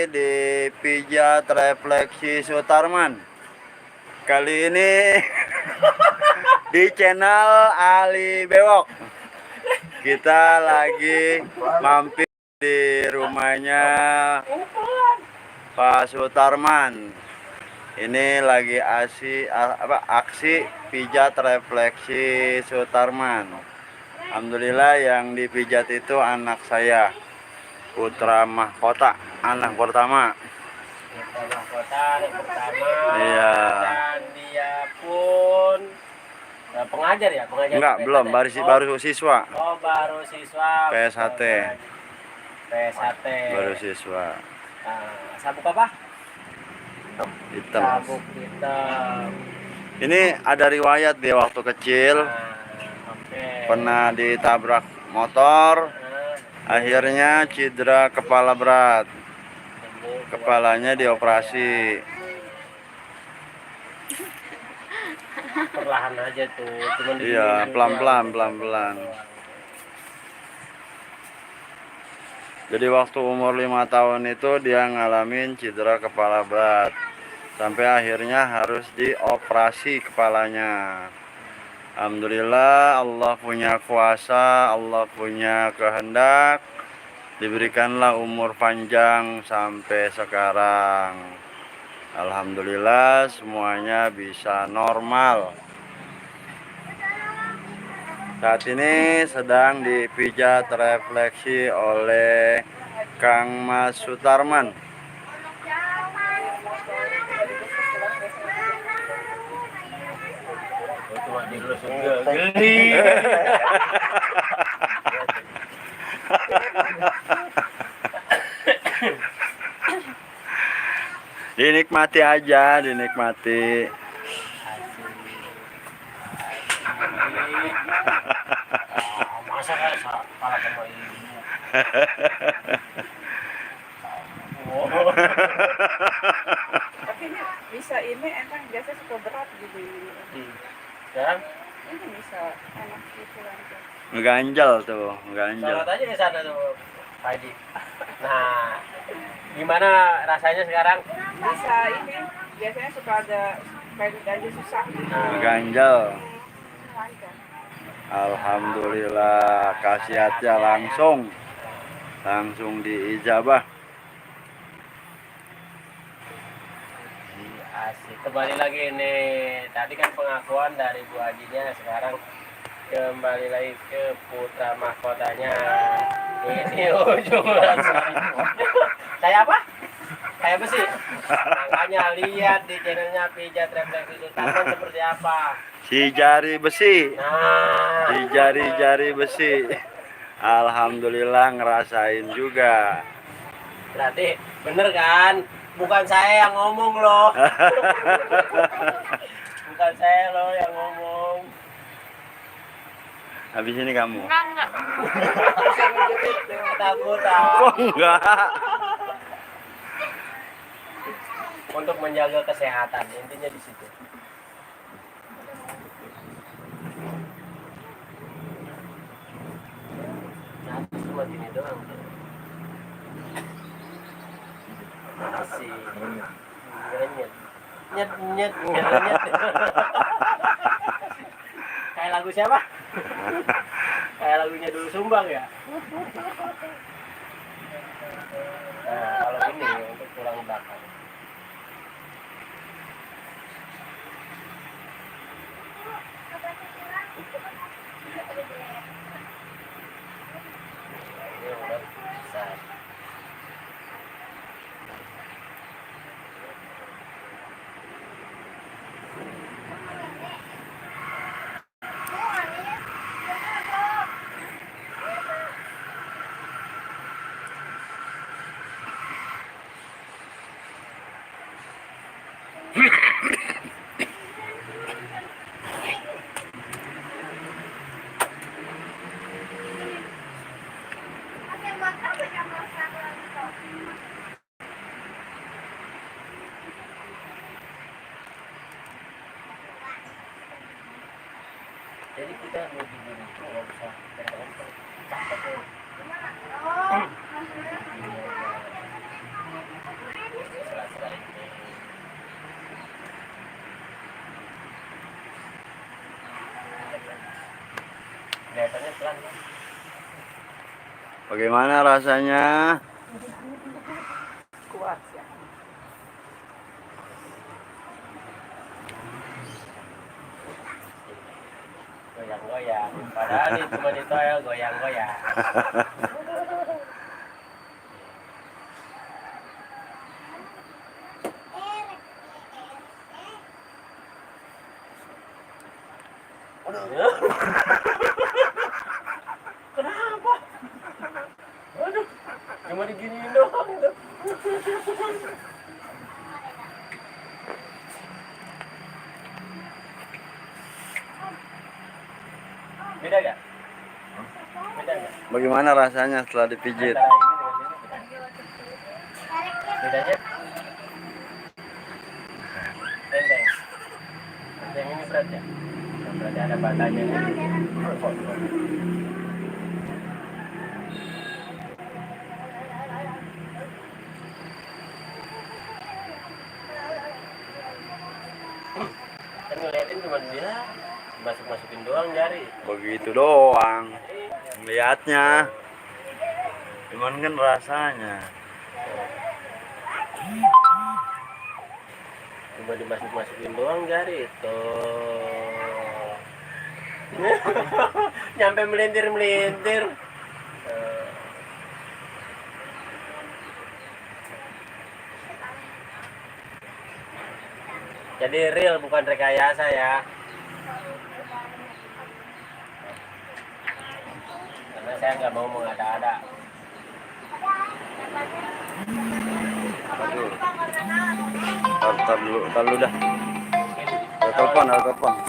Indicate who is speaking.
Speaker 1: di Pijat Refleksi Sutarman. Kali ini di channel Ali Bewok. Kita lagi mampir di rumahnya Pak Sutarman. Ini lagi aksi pijat refleksi Sutarman. Alhamdulillah yang dipijat itu anak saya, putra mahkota, anak pertama.
Speaker 2: Putra mahkota anak pertama.
Speaker 1: Iya.
Speaker 2: Dan dia pun pengajar ya, pengajar.
Speaker 1: Enggak, belum, baru siswa.
Speaker 2: Oh, baru siswa.
Speaker 1: PSHT.
Speaker 2: PSHT.
Speaker 1: Baru siswa.
Speaker 2: Sabuk apa?
Speaker 1: Hitam.
Speaker 2: Sabuk hitam.
Speaker 1: Ini ada riwayat dia waktu kecil pernah ditabrak motor, akhirnya cedera kepala berat, kepalanya dioperasi.
Speaker 2: Perlahan aja tuh, cuman
Speaker 1: iya, pelan-pelan. Jadi waktu umur 5 tahun itu dia ngalamin cedera kepala berat, sampai akhirnya harus dioperasi kepalanya. Alhamdulillah, Allah punya kuasa, Allah punya kehendak, diberikanlah umur panjang sampai sekarang. Alhamdulillah semuanya bisa normal. Saat ini sedang dipijat refleksi oleh Kang Mas Sutarman. Dinikmati aja, dinikmati.
Speaker 2: Masa kayak salah sama ibu.
Speaker 3: Tapi ini bisa ini emang biasa suka berat gitu ini.
Speaker 2: Sekarang
Speaker 3: ini bisa enak gitu aja.
Speaker 1: Ngeganjal tuh, ngeganjal.
Speaker 2: Selamat aja di sana tuh, Pak Haji. Nah, gimana rasanya sekarang?
Speaker 3: Bisa ini biasanya suka ada kayak ganjil susah.
Speaker 1: Ngeganjal.
Speaker 3: Lancar.
Speaker 1: Alhamdulillah, khasiatnya langsung diijabah.
Speaker 2: Asik. Kembali lagi nih, tadi kan pengakuan dari Bu Hajinya, sekarang kembali lagi ke putra mahkotanya. Ini ujung kayak apa? Kayak besi. Makanya lihat di channelnya Pijat Refleksi Sutarman seperti apa.
Speaker 1: Si jari besi.
Speaker 2: Nah,
Speaker 1: Si jari-jari besi. Alhamdulillah ngerasain juga.
Speaker 2: berarti bener kan? Bukan saya yang ngomong loh. Bukan saya loh yang ngomong.
Speaker 1: Habis ini kamu.
Speaker 3: Enggak.
Speaker 2: Takut.
Speaker 1: Kok enggak?
Speaker 2: Untuk menjaga kesehatan, intinya di situ. Nah, cuma gini doang. Masih nyet. Kayak lagu siapa? Kayak lagunya Dulu Sumbang ya. Nah, kalau ini untuk tulang belakang. Ini udah besar. Jadi kita mau begini, kalau bisa capek tuh. kelihatannya pelan.
Speaker 1: Bagaimana rasanya?
Speaker 3: Kuat ya.
Speaker 2: Goyang-goyang. Padahal ini cuma ditoel goyang-goyang. Kenapa? Aduh, cuma diginiin doang itu. Beda gak? Beda gak?
Speaker 1: Bagaimana rasanya setelah dipijit?
Speaker 2: Antara ini dengan ini beda. Bedanya? Enteng. Enteng ini berat ya? Berarti ada batanya. Kan ngeliatin cuma dia masuk-masukin doang jari.
Speaker 1: Begitu doang. Melihatnya. Cuman kan rasanya.
Speaker 2: Cuma dimasuk-masukin doang jari tuh. Nyampe melintir-melintir. Jadi real bukan rekayasa ya. Karena saya nggak mau mengada-ada.
Speaker 1: Aduh. Tar dulu dah. Ada telepon.